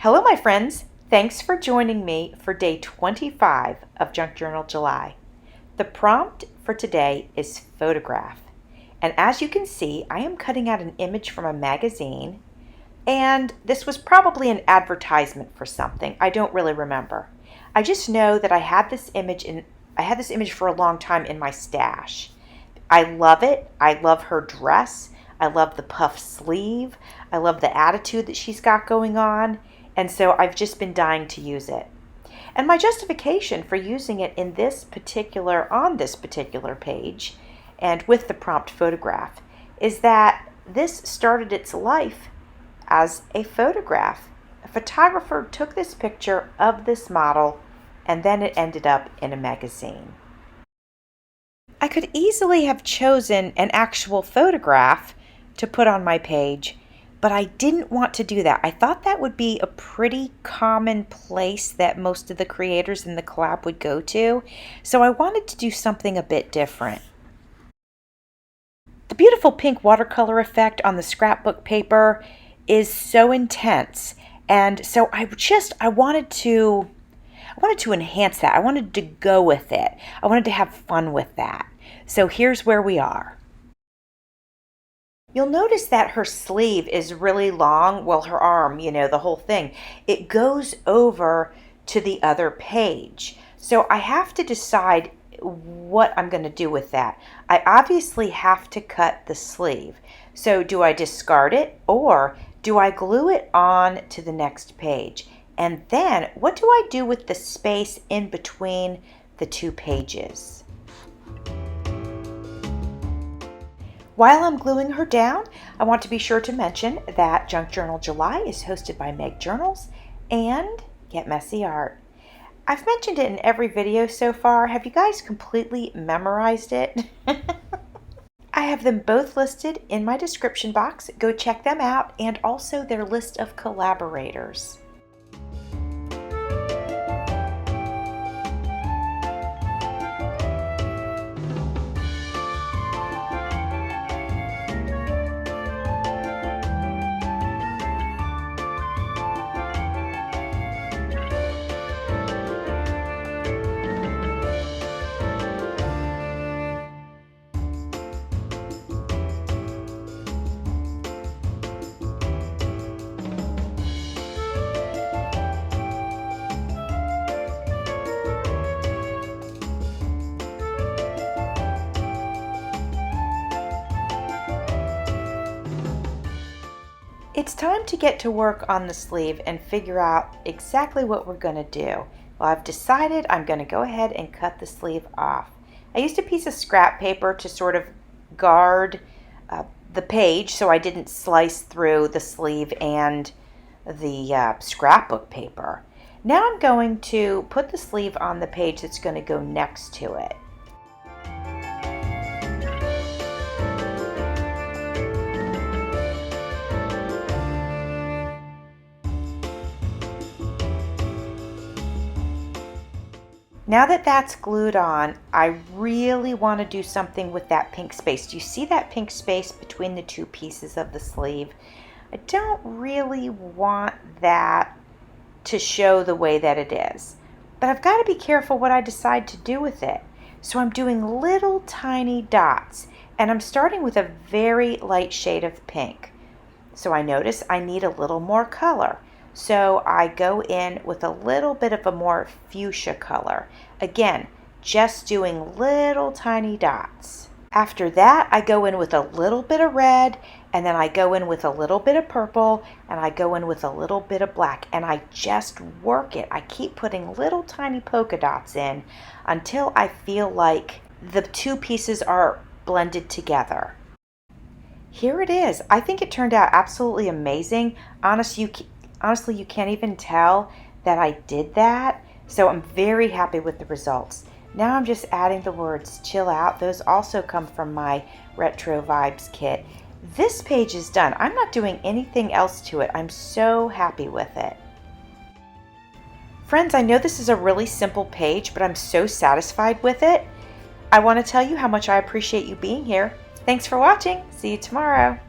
Hello, my friends. Thanks for joining me for day 25 of Junk Journal July. The prompt for today is photograph. And as you can see, I am cutting out an image from a magazine, and this was probably an advertisement for something. I don't really remember. I just know that I had this image for a long time in my stash. I love it. I love her dress. I love the puff sleeve. I love the attitude that she's got going on. And so I've just been dying to use it. And my justification for using it on this particular page and with the prompt photograph is that this started its life as a photograph. A photographer took this picture of this model and then it ended up in a magazine. I could easily have chosen an actual photograph to put on my page, but I didn't want to do that. I thought that would be a pretty common place that most of the creators in the collab would go to, so I wanted to do something a bit different. The beautiful pink watercolor effect on the scrapbook paper is so intense, and so I wanted to enhance that. I wanted to go with it. I wanted to have fun with that. So here's where we are. You'll notice that her sleeve is really long. Well, her arm, the whole thing. It goes over to the other page. So I have to decide what I'm going to do with that. I obviously have to cut the sleeve. So do I discard it or do I glue it on to the next page? And then what do I do with the space in between the two pages? While I'm gluing her down, I want to be sure to mention that Junk Journal July is hosted by Meg Journals and Get Messy Art. I've mentioned it in every video so far. Have you guys completely memorized it? I have them both listed in my description box. Go check them out, and also their list of collaborators. It's time to get to work on the sleeve and figure out exactly what we're going to do. Well, I've decided I'm going to go ahead and cut the sleeve off. I used a piece of scrap paper to sort of guard the page so I didn't slice through the sleeve and the scrapbook paper. Now I'm going to put the sleeve on the page that's going to go next to it. Now that that's glued on, I really want to do something with that pink space. Do you see that pink space between the two pieces of the sleeve? I don't really want that to show the way that it is, but I've got to be careful what I decide to do with it. So I'm doing little tiny dots, and I'm starting with a very light shade of pink. So I notice I need a little more color. So I go in with a little bit of a more fuchsia color. Again, just doing little tiny dots. After that, I go in with a little bit of red, and then I go in with a little bit of purple, and I go in with a little bit of black, and I just work it. I keep putting little tiny polka dots in until I feel like the two pieces are blended together. Here it is. I think it turned out absolutely amazing. Honestly, you can't even tell that I did that, so I'm very happy with the results. Now I'm just adding the words chill out. Those also come from my Retro Vibes kit. This page is done. I'm not doing anything else to it. I'm so happy with it. Friends, I know this is a really simple page, but I'm so satisfied with it. I want to tell you how much I appreciate you being here. Thanks for watching. See you tomorrow.